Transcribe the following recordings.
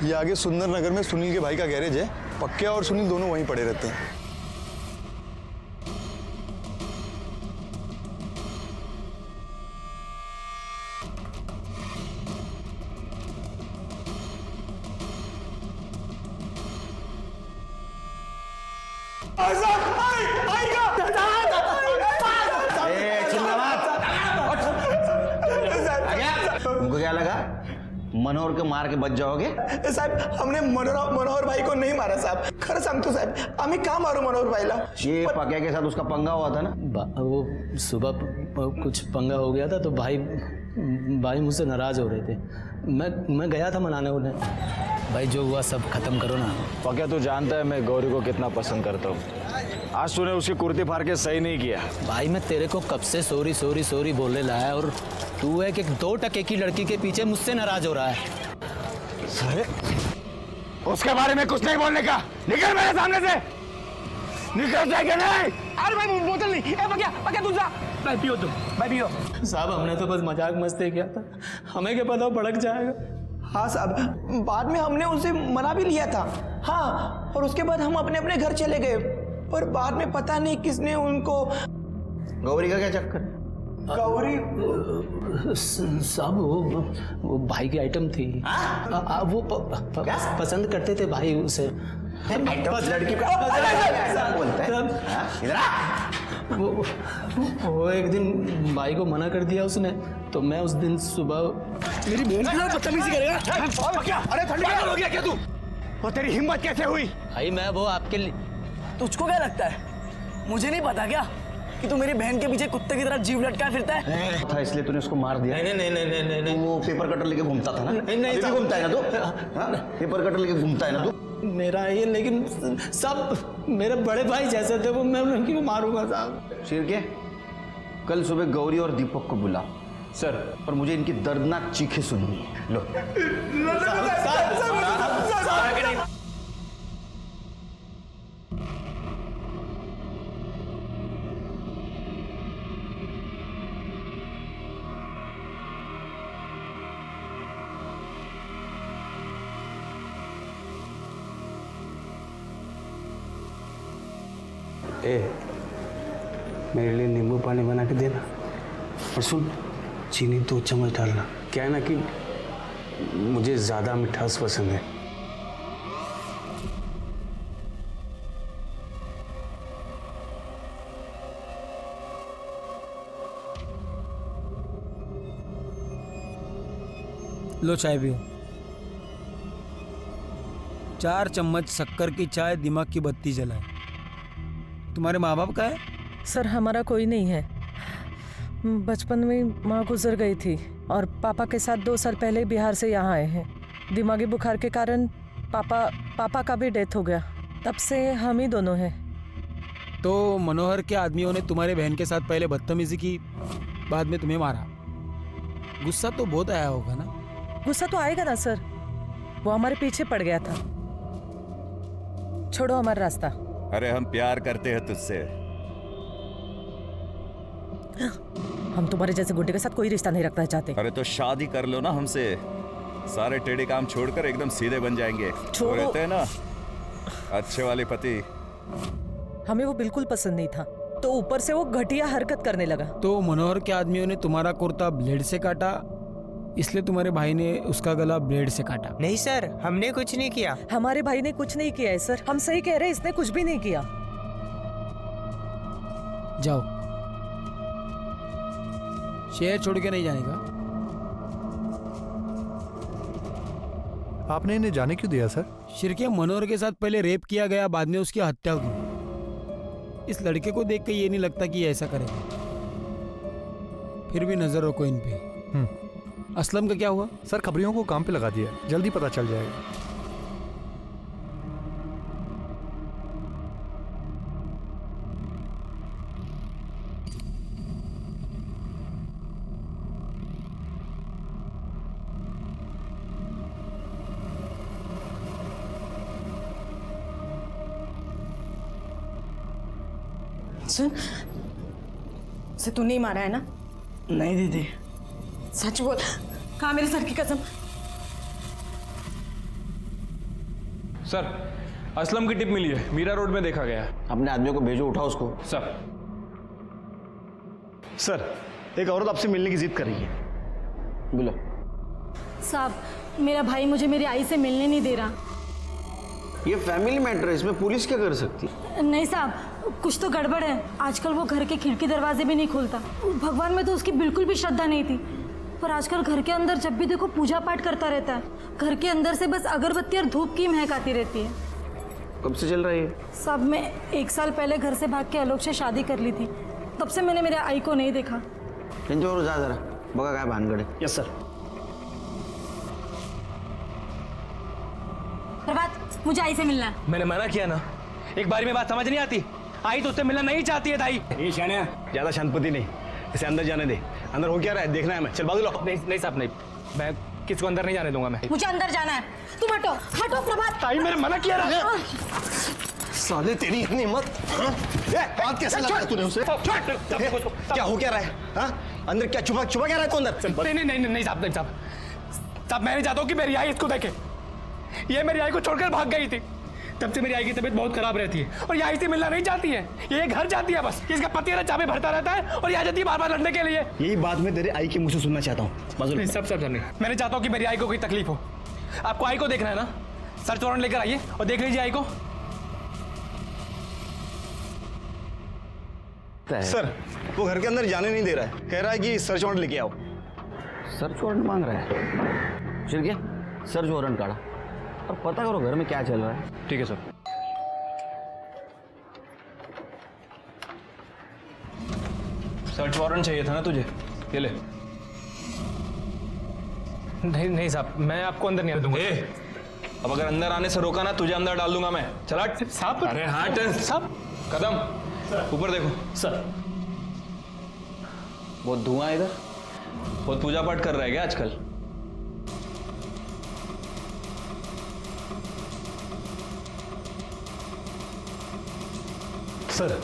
ये आगे सुंदर नगर में सुनील के भाई का गैरेज है। पक्के और सुनील दोनों वहीं पड़े रहते हैं। तुमको क्या लगा मनोहर के मार के बच जाओगे? साहेब हमने मनोहर भाई को नहीं मारा साहब। खरं सांगतो साहेब, आम्ही का मारू मनोहर भाईला? ये पक्या के साथ उसका पंगा हुआ था ना? वो सुबह कुछ पंगा हो गया था तो भाई मुझसे नाराज हो रहे थे। मैं गया था मनाने उन्हें। भाई जो हुआ सब खत्म करो ना। पक्या तू जानता है मैं गौरी को कितना पसंद करता हूँ। आज तूने उसकी कुर्ती फाड़ के सही नहीं किया। भाई मैं तेरे को कब से सॉरी बोलने लाया और तू है कि 2% की लड़की के पीछे मुझसे नाराज हो रहा है। अरे उसके बारे में कुछ नहीं बोलने का। निकल मेरे सामने से, निकल जाएगा नहीं। अरे भाई बोतल नहीं। ए पक्या तू जा। भाई पियो तुम, भाई पियो। साहब हमने तो बस मजाक मस्ती किया था, हमें क्या पता भड़क जाएगा। हाँ साहब, बाद में हमने उनसे मना भी लिया था। हाँ, और उसके बाद हम अपने अपने घर चले गए, पर बाद में पता नहीं किसने उनको। गौरी का क्या चक्कर? गौरी साहब वो भाई की आइटम थी। वो पसंद करते थे भाई उसे। लड़की बोलते हैं वो एक दिन भाई को मना कर दिया उसने, तो मैं उस दिन सुबह मेरी बहन के साथ बदतमीजी करेगा। अरे ठंडी हो गया क्या तू? और तेरी हिम्मत कैसे हुई? भाई मैं वो आपके लिए। तुझको क्या लगता है मुझे नहीं पता क्या कि तू मेरी बहन के पीछे कुत्ते की तरह जीव लटका फिरता है? था इसलिए तूने उसको मार दिया? नहीं। वो पेपर कटर लेके घूमता था ना? नहीं, अभी भी घूमता है ना तू? हाँ? पेपर कटर लेके घूमता है ना तू? मेरा ये, लेकिन सब मेरे बड़े भाई जैसे थे वो, मैं उनकी मारूंगा साहब। शेर के कल सुबह गौरी और दीपक को बुला सर। और मुझे इनकी दर्दनाक चीखें सुननी है। लो मेरे लिए नींबू पानी बना के देना, और सुन चीनी 2 चम्मच डालना। क्या है ना कि मुझे ज़्यादा मिठास पसंद है। लो चाय पियो। 4 चम्मच शक्कर की चाय दिमाग की बत्ती जलाए। तुम्हारे माँ बाप का है? सर हमारा कोई नहीं है। बचपन में माँ गुजर गई थी और पापा के साथ 2 साल पहले बिहार से यहाँ आए हैं। दिमागी बुखार के कारण पापा का भी डेथ हो गया। तब से हम ही दोनों हैं। तो मनोहर के आदमियों ने तुम्हारे बहन के साथ पहले बदतमीजी की, बाद में तुम्हें मारा। गुस्सा तो बहुत आया होगा ना? गुस्सा तो आएगा ना सर, वो हमारे पीछे पड़ गया था। छोड़ो हमारा रास्ता। अरे हम प्यार करते हैं तुझसे। हम तुम्हारे जैसे गुंडे के साथ कोई रिश्ता नहीं रखना चाहते। अरे तो शादी कर लो ना हमसे, सारे टेढ़े काम छोड़कर एकदम सीधे बन जाएंगे। छोड़ो। रहते हैं ना अच्छे वाले पति। हमें वो बिल्कुल पसंद नहीं था, तो ऊपर से वो घटिया हरकत करने लगा। तो मनोहर के आदमियों ने तुम्हारा कुर्ता ब्लेड से काटा, इसलिए तुम्हारे भाई ने उसका गला ब्लेड से काटा। नहीं सर, हमने कुछ नहीं किया। हमारे भाई ने कुछ नहीं किया है सर, हम सही कह रहे हैं, इसने कुछ भी नहीं किया। जाओ, शहर छोड़ के नहीं जाएगा। आपने इन्हें जाने क्यों दिया सर? शिरके मनोहर के साथ पहले रेप किया गया, बाद में उसकी हत्या हुई। इस लड़के को देख के ये नहीं लगता कि ये ऐसा करेगा। फिर भी नजर रखो इन पे। असलम का क्या हुआ? सर खबरियों को काम पे लगा दिया, जल्दी पता चल जाएगा। सुन, से तू नहीं मारा है ना? नहीं दीदी। सच बोल, कहाँ मेरे सर की कसम। सर, असलम की टिप मिली है, मीरा रोड में देखा गया है। अपने आदमियों को भेजो, उठाओ उसको। सर। सर, एक औरत आपसे मिलने की जिद कर रही है। बोलो। साहब, मेरा भाई मुझे मेरी आई से मिलने नहीं दे रहा। ये फैमिली मैटर है, इसमें पुलिस क्या कर सकती है? नहीं साहब, कुछ तो गड़बड़ है। आजकल वो घर के खिड़की दरवाजे भी नहीं खोलता। भगवान में तो उसकी बिल्कुल भी श्रद्धा नहीं थी, पर आजकल घर के अंदर जब भी देखो पूजा पाठ करता रहता है। घर के अंदर से बस अगरबत्ती और धूप की महक आती रहती है। कब से चल रहा है ये? साहब, मैं 1 साल पहले घर से भाग के आलोक से शादी कर ली थी, तब से मैंने मेरे आई को नहीं देखा। जो जा जरा बगा काय भानगड़े। Yes sir. प्रभात, मुझे आई से मिलना है। मैंने मना किया ना, एक बारी में बात समझ नहीं आती। आई तो उससे मिलना नहीं चाहती है दाई। ये शानिया, ज्यादा शांतपति नहीं, इसे अंदर जाने दे। अंदर हो क्या रहा है देखना है हमें। चल भाग लो। नहीं साहब, नहीं, मैं किसको अंदर नहीं जाने दूंगा। मैं मुझे अंदर जाना है। तुम हटो, हटो प्रभात। ताई, मैंने मना किया ना। साले तेरी इतनी हिम्मत, बात कैसे लगा तूने उसे? क्या हो क्या रहा है? हाँ, अंदर क्या छुपा क्या रहा है तू अंदर? नहीं साहब, नहीं साहब, साहब मैं नहीं चाहता हूँ कि मेरी आई इसको देखे। ये मेरी आई को छोड़कर भाग गई थी, तब से मेरी आई की तबीयत बहुत खराब रहती है और ये आई से मिलना नहीं चाहती है। ये घर जाती है बस, इसका पति है ना चाबी भरता रहता है और यहाँ जाती है बार-बार लड़ने के लिए। यही बात मैं तेरे आई के मुंह से सुनना चाहता हूँ। नहीं सब नहीं, मैं नहीं चाहता हूँ कि मेरी आई को कोई तकलीफ हो। आपको आई को देखना है ना, सर्च वारंट लेकर आइए और देख लीजिए आई को। सर, वो घर के अंदर जाने नहीं दे रहा है, कह रहा है कि सर्च वारंट लेके आओ। सर्च वारंट मांग रहा है? फिर क्या, सर्च वारंट काढ़ा और पता करो घर में क्या चल रहा है। ठीक है सर। सर्च वारंट चाहिए था ना तुझे, ये ले। नहीं साहब, मैं आपको अंदर नहीं आने दूंगा। अब अगर अंदर आने से रोका ना, तुझे अंदर डाल दूंगा मैं। चला साहब। अरे हाँ साहब, कदम ऊपर देखो। सर, बहुत धुआं इधर। बहुत पूजा पाठ कर रहा है क्या आजकल? सर,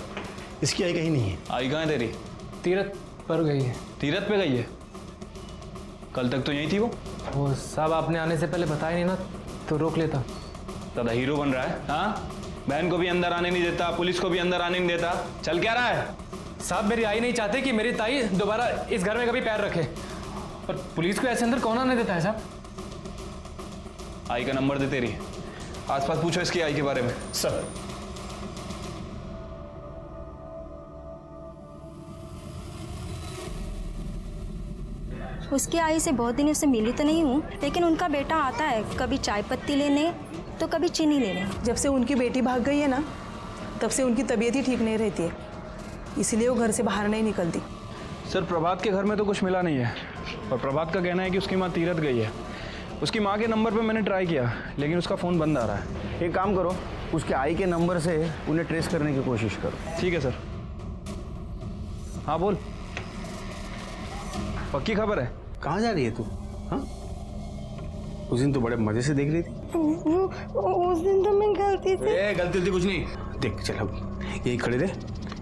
इसकी आई कहीं नहीं है। आई कहाँ है तेरी? तीरथ पर गई है। तीरथ पे गई है? कल तक तो यहीं थी वो साहब आपने आने से पहले बताया नहीं ना, तो रोक लेता। दादा हीरो बन रहा है। हाँ, बहन को भी अंदर आने नहीं देता, पुलिस को भी अंदर आने नहीं देता। चल क्या रहा है? साहब, मेरी आई नहीं चाहते कि मेरी ताई दोबारा इस घर में कभी पैर रखे, और पुलिस को ऐसे अंदर कौन आने देता है साहब? आई का नंबर दे तेरी, आसपास पूछो इसकी आई के बारे में। सर। उसकी आई से बहुत दिनों से मिली तो नहीं हूँ, लेकिन उनका बेटा आता है कभी चाय पत्ती लेने तो कभी चीनी लेने। जब से उनकी बेटी भाग गई है ना, तब से उनकी तबीयत ही ठीक नहीं रहती है, इसलिए वो घर से बाहर नहीं निकलती। सर, प्रभात के घर में तो कुछ मिला नहीं है, और प्रभात का कहना है कि उसकी माँ तीरथ गई है। उसकी माँ के नंबर पे मैंने ट्राई किया, लेकिन उसका फ़ोन बंद आ रहा है। एक काम करो, उसके आई के नंबर से उन्हें ट्रेस करने की कोशिश करो। ठीक है सर। हाँ बोल, पक्की खबर है? कहाँ जा रही है तू? हाँ, उस दिन तो बड़े मजे से देख रही थी। उस दिन तो मैं गलती से। गलती कुछ नहीं, देख चल अब यही खड़े रहे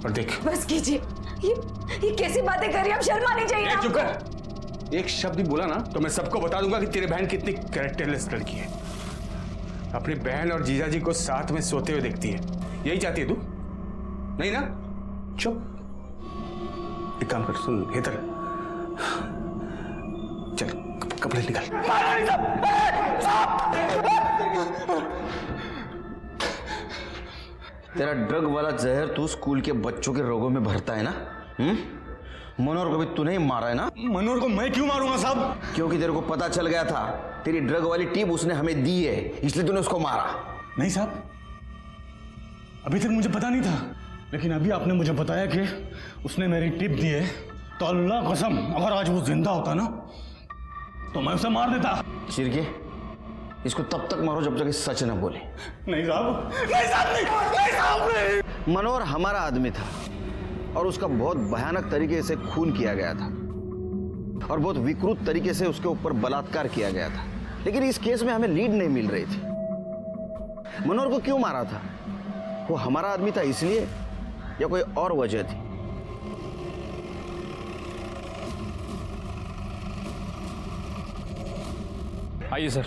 और देख। बस कीजिए, ये कैसी बातें कर रही हैं? अब शर्म आनी चाहिए। चुप कर। एक शब्द भी बोला ना तो मैं सबको बता दूंगा कि तेरी बहन कितनी कैरेक्टरलेस लड़की है। अपनी बहन और जीजाजी को साथ में सोते हुए देखती है, यही चाहती है तू? नहीं ना? चुप। एक काम कर, सुन इधर चल, कपड़े निकाल। तेरा ड्रग वाला जहर तू स्कूल के बच्चों के रोगों में भरता है ना? मनोहर को भी तूने ही मारा है ना? मनोहर को मैं क्यों मारूंगा साहब? क्योंकि तेरे को पता चल गया था तेरी ड्रग वाली टिप उसने हमें दी है, इसलिए तूने उसको मारा। नहीं साहब, अभी तक मुझे पता नहीं था, लेकिन अभी आपने मुझे बताया कि उसने मेरी टिप दी है, तो अल्लाह कसम अगर आज वो जिंदा होता ना तो मैं उसे मार देता। चिरके, इसको तब तक मारो जब तक सच न बोले। नहीं साहब, नहीं साहब, नहीं साहब, नहीं। मनोहर हमारा आदमी था और उसका बहुत भयानक तरीके से खून किया गया था और बहुत विकृत तरीके से उसके ऊपर बलात्कार किया गया था, लेकिन इस केस में हमें लीड नहीं मिल रही थी। मनोहर को क्यों मारा था? वो हमारा आदमी था इसलिए या कोई और वजह थी? आइए सर।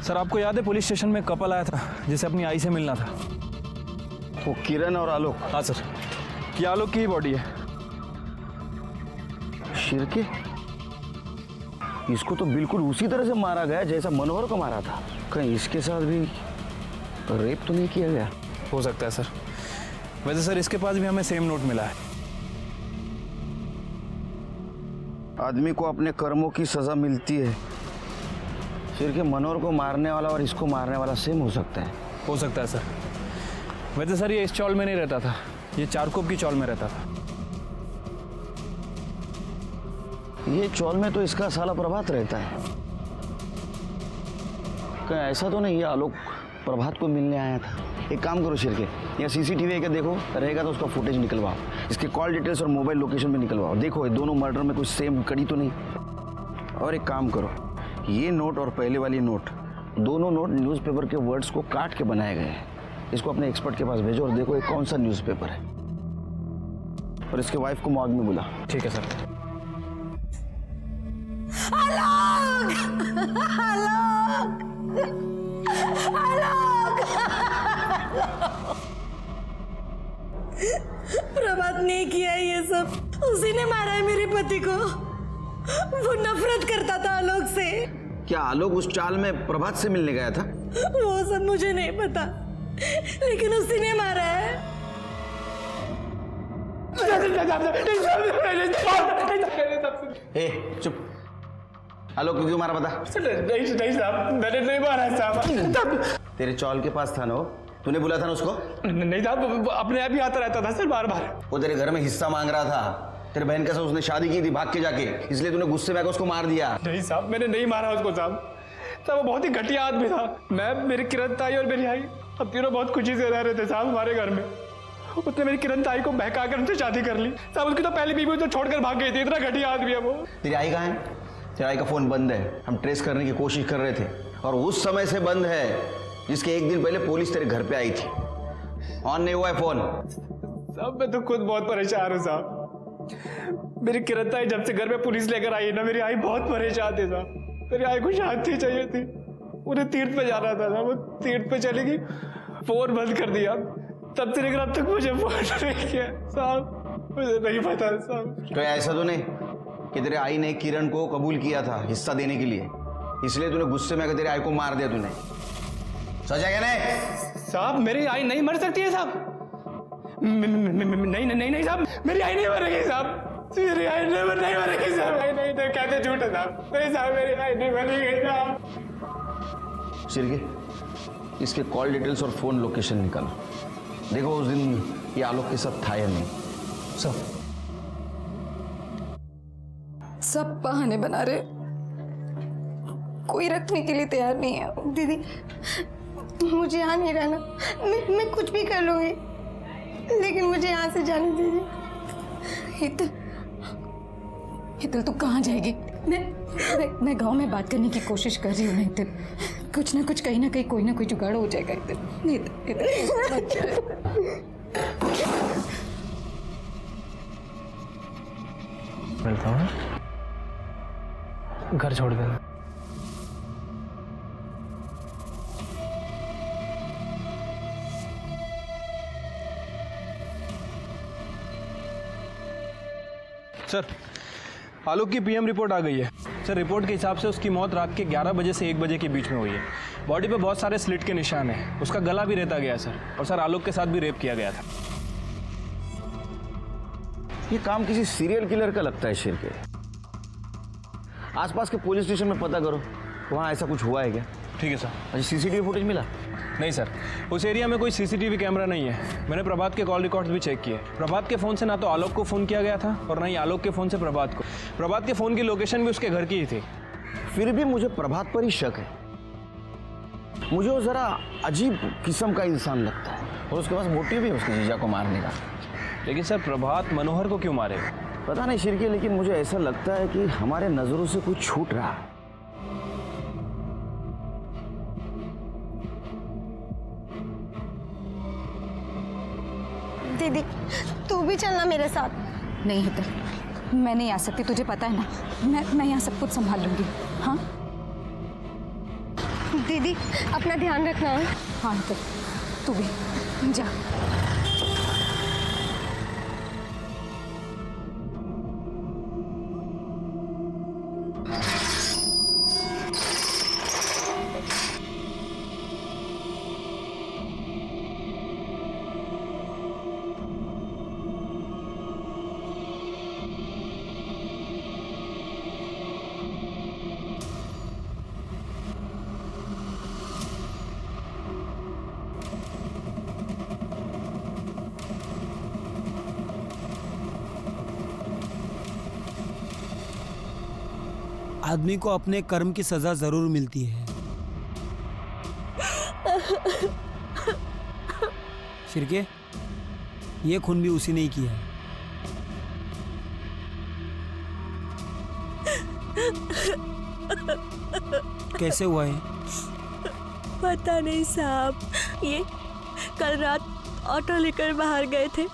सर आपको याद है पुलिस स्टेशन में कपल आया था जिसे अपनी आई से मिलना था? वो किरण और आलोक? हाँ सर, ये आलोक की बॉडी है। शिर्के, इसको तो बिल्कुल उसी तरह से मारा गया जैसा मनोहर को मारा था। कहीं इसके साथ भी रेप तो नहीं किया गया? हो सकता है सर। वैसे सर इसके पास भी हमें सेम नोट मिला है। आदमी को अपने कर्मों की सजा मिलती है। शिर्के, मनोहर को मारने वाला और इसको मारने वाला सेम हो सकता है? हो सकता है सर। वैसे सर ये इस चौल में नहीं रहता था, ये चारकोप की चौल में रहता था। ये चौल में तो इसका साला प्रभात रहता है। कहीं ऐसा तो नहीं ये आलोक प्रभात को मिलने आया था? एक काम करो शिर्के, यहाँ सीसीटीवी है क्या देखो, रहेगा तो उसका फुटेज निकलवाओ, इसके कॉल डिटेल्स और मोबाइल लोकेशन भी निकलवाओ। देखो ये दोनों मर्डर में कुछ सेम कड़ी तो नहीं। और एक काम करो, ये नोट और पहले वाली नोट, दोनों नोट न्यूज़पेपर के वर्ड्स को काट के बनाए गए हैं। इसको अपने एक्सपर्ट के पास भेजो और देखो ये कौन सा न्यूज़पेपर है। और इसके वाइफ को मॉर्ग में बुला। ठीक है सर। प्रभात ने किया है ये सब, उसी ने मारा है मेरे पति को। वो नफरत करता था आलोक से। क्या आलोक उस चाल में प्रभात से मिलने गया था? वो सब मुझे नहीं पता, लेकिन उसी ने मारा है। ए, चुप। आलोक को क्यों मारा बता? नहीं साहब, मैंने नहीं मारा साहब। तेरे चौल के पास था ना वो? तूने बुला था ना उसको? नहीं साहब, अपने आप ही आता रहता था सर बार बार। वो तेरे घर में हिस्सा मांग रहा था। तेरे बहन के साथ उसने शादी की थी भाग के जाके, इसलिए तूने गुस्से में आकर उसको मार दिया। नहीं साहब, मैंने नहीं मारा उसको साहब। वो बहुत ही घटिया आदमी था। मैं, मेरी किरण ताई और मेरी आई, अब तीनों बहुत खुशी से रह रहे थे साहब हमारे घर में। उसने मेरी किरण ताई को बहका कर उनसे शादी कर ली साहब। उसकी तो पहली बीवी तो छोड़कर भाग गई थी। इतना घटिया आदमी है वो। तेरी आई कहाँ है? तेरी आई का फोन बंद है। हम ट्रेस करने की कोशिश कर रहे थे और उस समय से बंद है जिसके एक दिन पहले पुलिस तेरे घर पे आई थी। ऑन नहीं हुआ है फोन। साहब मैं तो खुद बहुत परेशान हूँ साहब। मेरी किरण ताई जब से घर में पुलिस लेकर आई ना, मेरी आई बहुत परेशान थी साहब। मेरी आई को शांति चाहिए थी। उन्हें तीर्थ पे जाना था ना, वो तीर्थ पे चली गई, फोन बंद कर दिया। तब से लेकर अब तक मुझे फोन नहीं किया साहब। मुझे नहीं पता साहब। तो ऐसा तो नहीं कि तेरे आई ने किरण को कबूल किया था हिस्सा देने के लिए, इसलिए तूने गुस्से में आकर तेरे आई को मार दिया तूने? सच है क्या? नहीं साहब, मेरी आई नहीं मर सकती है साहब। नहीं नहीं नहीं साहब, मेरी आई नहीं मरेगी साहब। मेरी आई नहीं मरेगी साहब। नहीं कहते झूठ है साहब। नहीं साहब, मेरी आई नहीं मरेगी साहब। शिर्के, इसके कॉल डिटेल्स और फोन लोकेशन निकालो। देखो उस दिन ये आलोक के साथ था या नहीं। सब बहाने बना रहे, कोई रखने के लिए तैयार नहीं है। दीदी मुझे यहाँ नहीं रहना, मैं कुछ भी कर लूंगी, लेकिन मुझे यहाँ से जाने दीजिए। हितल तू कहाँ जाएगी? मैं गांव में बात करने की कोशिश कर रही हूँ। हितल, कुछ ना कुछ कहीं ना कहीं कोई ना कोई जुगाड़ हो जाएगा। हितल मिलता हूँ, घर छोड़ देना। सर, आलोक की पीएम रिपोर्ट आ गई है। सर, रिपोर्ट के हिसाब से उसकी मौत रात के 11 बजे से 1 बजे के बीच में हुई है। बॉडी पे बहुत सारे स्लिट के निशान हैं। उसका गला भी रेता गया सर। और सर, आलोक के साथ भी रेप किया गया था। ये काम किसी सीरियल किलर का लगता है शिर्के। आसपास के पुलिस स्टेशन में पता करो, वहाँ ऐसा कुछ हुआ है क्या? ठीक है सर। अच्छा, सीसीटीवी फुटेज मिला? नहीं सर, उस एरिया में कोई सीसीटीवी कैमरा नहीं है। मैंने प्रभात के कॉल रिकॉर्ड्स भी चेक किए। प्रभात के फ़ोन से ना तो आलोक को फ़ोन किया गया था और ना ही आलोक के फ़ोन से प्रभात को। प्रभात के फ़ोन की लोकेशन भी उसके घर की ही थी। फिर भी मुझे प्रभात पर ही शक है। मुझे वो ज़रा अजीब किस्म का इंसान लगता है और उसके पास मोटिव भी है उसके जीजा को मारने का। लेकिन सर, प्रभात मनोहर को क्यों मारेगा? पता नहीं शिर्के, लेकिन मुझे ऐसा लगता है कि हमारे नज़रों से कुछ छूट रहा है। दीदी तू भी चलना मेरे साथ। नहीं हितल, मैं नहीं आ सकती, तुझे पता है ना। मैं यहाँ सब कुछ संभाल लूंगी। हाँ, दीदी अपना ध्यान रखना है। हाँ हेतल, तू भी जा। आदमी को अपने कर्म की सजा जरूर मिलती है। शिरके, ये खून भी उसी ने ही किया है। कैसे हुआ है? पता नहीं साहब, ये कल रात ऑटो लेकर बाहर गए थे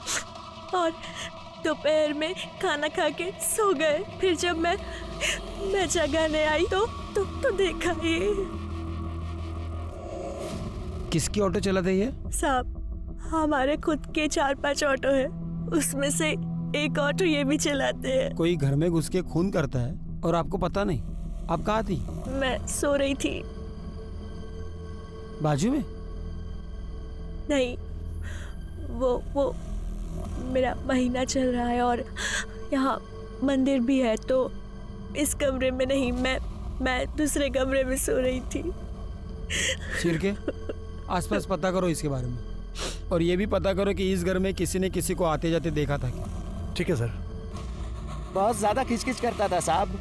और दोपहर में खाना खा के सो गए। फिर जब मैं जगाने आई तो देखा ये। किसकी ऑटो चलाते ये? साहब, हमारे खुद के 4-5 ऑटो है, उसमें से एक ऑटो ये भी चलाते हैं। कोई घर में घुस के खून करता है और आपको पता नहीं? आप कहाँ थी? मैं सो रही थी। बाजू में? नहीं, वो मेरा महीना चल रहा है और यहाँ मंदिर भी है, तो इस कमरे में नहीं, मैं दूसरे कमरे में सो रही थी। शिरके, आसपास पता करो इसके बारे में, और ये भी पता करो कि इस घर में किसी ने किसी को आते जाते देखा था क्या? ठीक है सर। बहुत ज्यादा खिचखिच करता था साहब।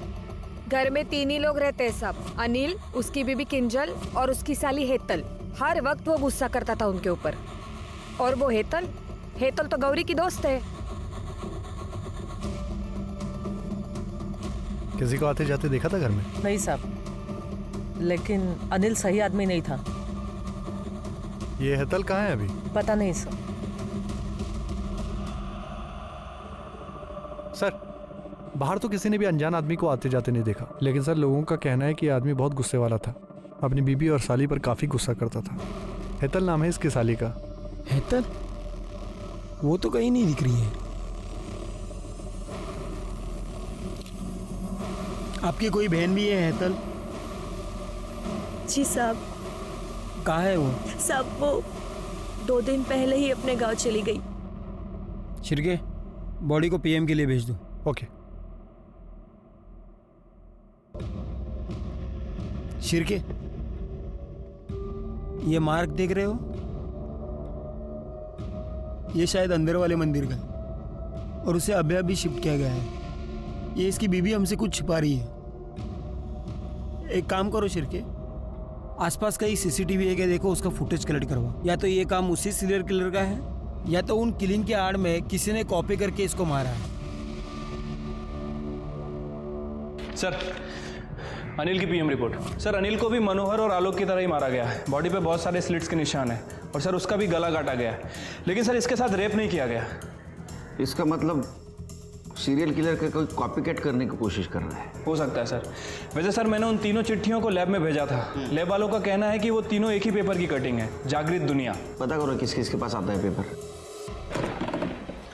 घर में 3 ही लोग रहते हैं साहब, अनिल, उसकी बीबी किंजल और उसकी साली हेतल। हर वक्त वो गुस्सा करता था उनके ऊपर। और वो हेतल तो गौरी की दोस्त है। किसी को आते जाते देखा था घर में? नहीं साहब, लेकिन अनिल सही आदमी नहीं था। ये हेतल कहाँ है अभी? पता नहीं सर। सर, बाहर तो किसी ने भी अनजान आदमी को आते जाते नहीं देखा, लेकिन सर लोगों का कहना है कि ये आदमी बहुत गुस्से वाला था। अपनी बीबी और साली पर काफी गुस्सा करता था। हेतल नाम है इसकी साली का। हेतल? वो तो कहीं नहीं दिख रही है। आपकी कोई बहन भी है हेतल? जी साहब। कहाँ है वो? साहब, वो 2 दिन पहले ही अपने गांव चली गई। शिरके, बॉडी को पीएम के लिए भेज दो। ओके। शिरके, ये मार्क देख रहे हो? ये शायद अंदर वाले मंदिर का है और उसे अभी अभी शिफ्ट किया गया है। ये इसकी बीबी हमसे कुछ छिपा रही है। एक काम करो शिरके, आसपास कहीं सीसीटीवी है क्या देखो, उसका फुटेज कलेक्ट करवा। या तो ये काम उसी सीरियल किलर का है, या तो उन किलिंग के आड़ में किसी ने कॉपी करके इसको मारा है। सर, अनिल की पीएम रिपोर्ट। सर, अनिल को भी मनोहर और आलोक की तरह ही मारा गया है। बॉडी पे बहुत सारे स्लिट्स के निशान हैं और सर उसका भी गला काटा गया है, लेकिन सर इसके साथ रेप नहीं किया गया। इसका मतलब सीरियल किलर का कोई कॉपीकैट करने की कोशिश कर रहा है। हो सकता है सर। वैसे सर मैंने उन तीनों चिट्ठियों को लैब में भेजा था। लैब वालों का कहना है कि वो तीनों एक ही पेपर की कटिंग है, जागृत दुनिया। पता करो किस किस के पास आता है पेपर।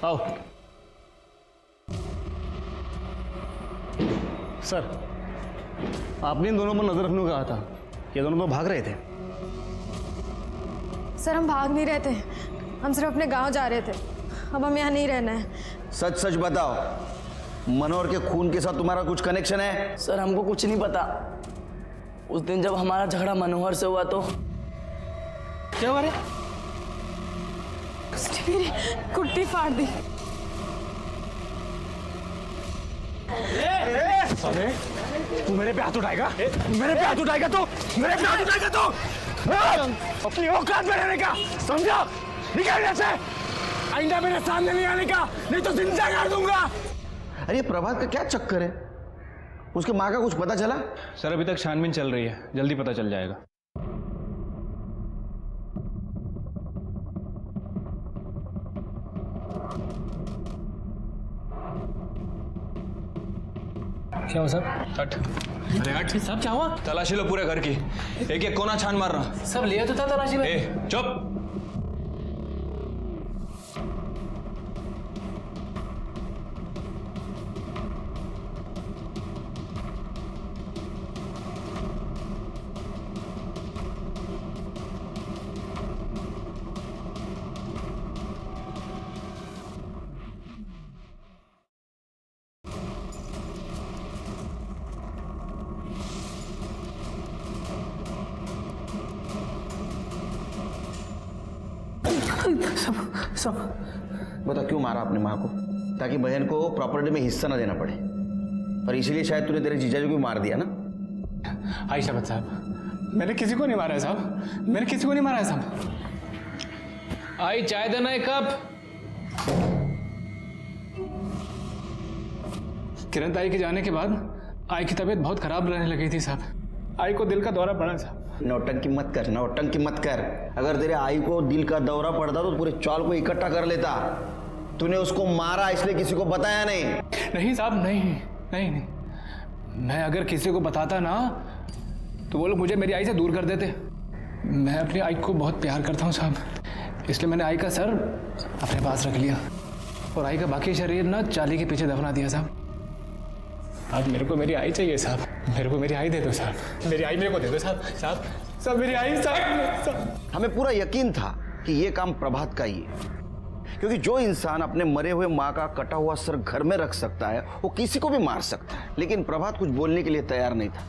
आओ सर, आपने इन दोनों पर नजर रखने को कहा था। ये दोनों तो भाग रहे थे। सर, हम भाग नहीं रहे थे, हम सिर्फ अपने गांव जा रहे थे। अब हम यहाँ नहीं रहना है। सच सच बताओ, मनोहर के खून के साथ तुम्हारा कुछ कनेक्शन है? सर, हमको कुछ नहीं पता। उस दिन जब हमारा झगड़ा मनोहर से हुआ तो क्या हुआ रे? मेरी कुर्ती फाड़ दी। अरे तू मेरे पे हाथ उठाएगा? मेरे पे हाथ उठाएगा तो? मेरे पे हाथ उठाएगा तो? अपनी औकात में रहने का समझा? निकल यहाँ से, आइंदा मेरे सामने नहीं आने का, नहीं तो जिंदा कर दूंगा। अरे प्रभात का क्या चक्कर है? उसके माँ का कुछ पता चला? सर अभी तक छानबीन चल रही है, जल्दी पता चल जाएगा। क्या हुआ साहब? हट। अरे हट साहब, क्या हुआ? तलाशी लो पूरे घर की, एक एक कोना छान मार रहा। सब लिया तो था तलाशी में। चुप। सब बता क्यों मारा अपनी माँ को? ताकि बहन को प्रॉपर्टी में हिस्सा ना देना पड़े, और इसीलिए शायद तूने तेरे जीजाजी को मार दिया ना? आई शपथ साहब, मैंने किसी को नहीं मारा है साहब, मैंने किसी को नहीं मारा है साहब। आई चाय देना एक कप। किरण ताई के जाने के बाद आई की तबीयत बहुत खराब रहने लगी थी साहब। आई को दिल का दौरा पड़ा साहब। नौटंकी मत कर, नौटंकी मत कर। अगर तेरे आई को दिल का दौरा पड़ता तो पूरे चौल को इकट्ठा कर लेता। तूने उसको मारा इसलिए किसी को बताया नहीं? नहीं साहब, नहीं नहीं नहीं। मैं अगर किसी को बताता ना तो वो लोग मुझे मेरी आई से दूर कर देते। मैं अपनी आई को बहुत प्यार करता हूँ साहब, इसलिए मैंने आई का सर अपने पास रख लिया और आई का बाकी शरीर ना चाली के पीछे दफना दिया साहब। अब मेरे को मेरी आई चाहिए साहब, मेरे को मेरी आई दे दो साहब, मेरी आई मेरे को दे दो साहब। साहब साहब मेरी आई साहब। हमें पूरा यकीन था कि ये काम प्रभात का ही है, क्योंकि जो इंसान अपने मरे हुए माँ का कटा हुआ सर घर में रख सकता है वो किसी को भी मार सकता है। लेकिन प्रभात कुछ बोलने के लिए तैयार नहीं था।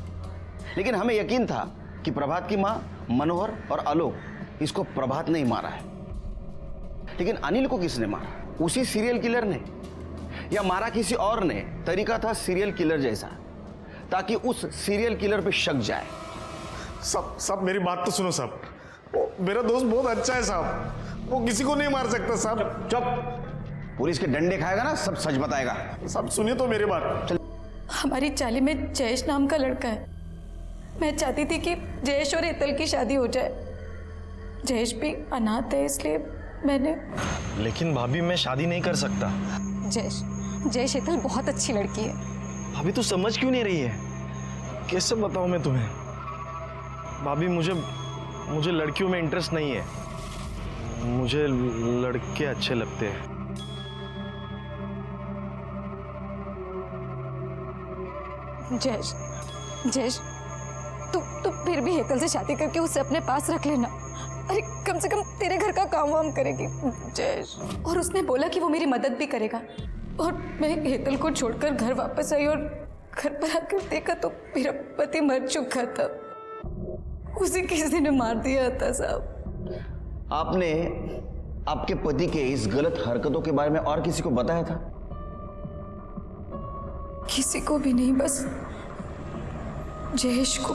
लेकिन हमें यकीन था कि प्रभात की माँ मनोहर और आलोक, इसको प्रभात ने ही मारा है। लेकिन अनिल को किसने मारा? उसी सीरियल किलर ने, या मारा किसी और ने? तरीका था सीरियल किलर जैसा, ताकि उस सीरियल किलर पे शक जाए। सब मेरी बात तो सुनो साहब, मेरा दोस्त बहुत अच्छा है साहब, वो किसी को नहीं मार सकता साहब। चुप। पुलिस के डंडे खाएगा ना, सब सच बताएगा। सब सुनिए तो मेरी बात। हमारी चाली में जयेश नाम का लड़का है। मैं चाहती थी कि जयेश और हेतल की शादी हो जाए। जयेश भी अनाथ है, इसलिए मैंने। लेकिन भाभी मैं शादी नहीं कर सकता। जयेश हेतल बहुत अच्छी लड़की है। भाभी तू समझ क्यों नहीं रही है? कैसे बताऊं मैं तुम्हें? भाभी मुझे लड़कियों में इंटरेस्ट नहीं है, मुझे लड़के अच्छे लगते हैं। जयेश तू फिर भी हेतल से शादी करके उसे अपने पास रख लेना। अरे कम से कम तेरे घर का काम वाम करेगी जयेश। और उसने बोला कि वो मेरी मदद भी करेगा। और मैं हेतल को छोड़कर घर वापस आई और घर पर आकर देखा तो मेरा पति मर चुका था। उसे किसी ने मार दिया था साहब। आपने आपके पति के इस गलत हरकतों के बारे में और किसी को बताया था? किसी को भी नहीं, बस जयेश को।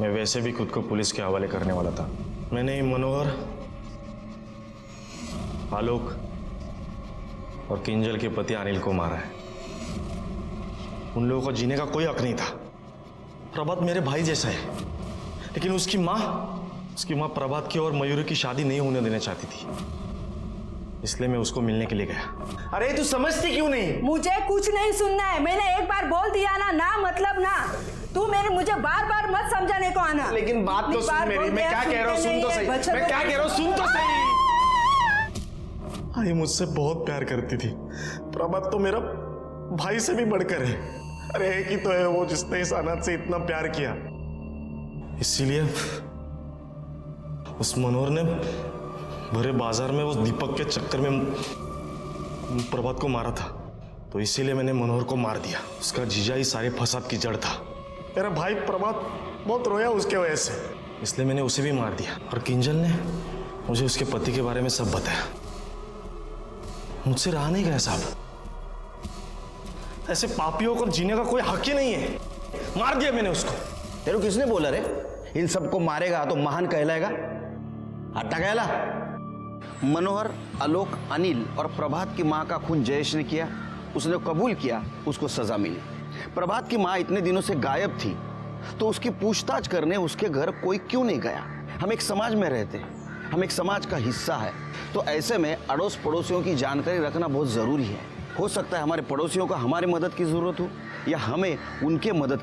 मैं वैसे भी खुद को पुलिस के हवाले करने वाला था। मैंने मनोहर, आलोक और किंजल के पति अनिल को मारा है। उन लोगों को जीने का कोई हक नहीं था। प्रभात मेरे भाई जैसा है, लेकिन उसकी माँ प्रभात की और मयूरी की शादी नहीं होने देना चाहती थी, इसलिए मैं उसको मिलने के लिए गया। अरे तू समझती क्यों नहीं? मुझे कुछ नहीं सुनना है। मैंने एक बार बोल दिया ना मतलब ना। तू मुझे बार बार मत समझाने को आना। लेकिन बात तो सुन मेरी, मैं क्या कह रहा हूँ सुन तो सही। मैं क्या कह रहा हूँ सुन तो सही। आई मुझसे बहुत प्यार करती थी। प्रभात तो मेरा भाई से भी बढ़कर है। अरे एक ही तो है वो जिसने इस अनाथ से इतना प्यार किया। इसीलिए उस मनोहर ने भरे बाजार में उस दीपक के चक्कर में प्रभात को मारा था, तो इसीलिए मैंने मनोहर को मार दिया। उसका जीजा ही सारे फसाद की जड़ था। मेरा भाई प्रभात बहुत रोया उसके वजह से, इसलिए मैंने उसे भी मार दिया। और किंजल ने मुझे उसके पति के बारे में सब बताया। मुझसे रहा नहीं गया साहब। ऐसे पापियों को जीने का कोई हक ही नहीं है। मार दिया मैंने उसको। तेरे किसने बोला रे इन सबको मारेगा तो महान कहलाएगा? हट्टा कहला। मनोहर, आलोक, अनिल और प्रभात की माँ का खून जयेश ने किया। उसने कबूल किया, उसको सजा मिली। प्रभात की माँ इतने दिनों से गायब थी, तो उसकी पूछताछ करने उसके घर कोई क्यों नहीं गया? हम एक समाज में रहते हैं, हम एक समाज का हिस्सा है, तो ऐसे में अड़ोस पड़ोसियों की जानकारी रखना बहुत ज़रूरी है। हो सकता है हमारे पड़ोसियों को हमारी मदद की ज़रूरत हो या हमें उनके मदद की